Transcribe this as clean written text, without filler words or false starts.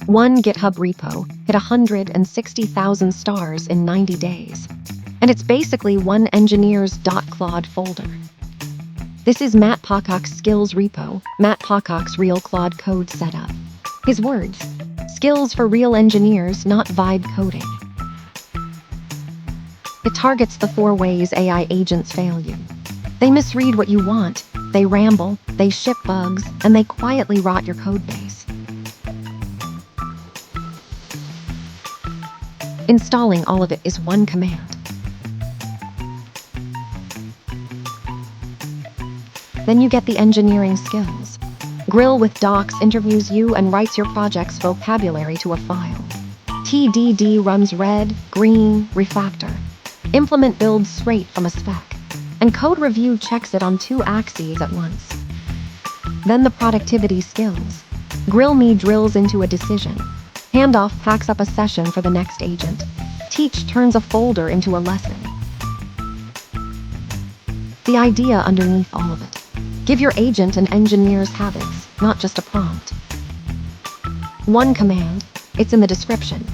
One GitHub repo hit 160,000 stars in 90 days. And it's basically one engineer's .Claude folder. This is Matt Pocock's skills repo, Matt Pocock's real Claude code setup. His words: skills for real engineers, not vibe coding. It targets the 4 ways AI agents fail you. They misread what you want, they ramble, they ship bugs, and they quietly rot your code base. Installing all of it is one command. Then you get the engineering skills. Grill with docs interviews you and writes your project's vocabulary to a file. TDD runs red, green, refactor. Implement builds straight from a spec. And code review checks it on 2 axes at once. Then the productivity skills. Grill me drills into a decision. Handoff packs up a session for the next agent. Teach turns a folder into a lesson. The idea underneath all of it: give your agent an engineer's habits, not just a prompt. One command, it's in the description.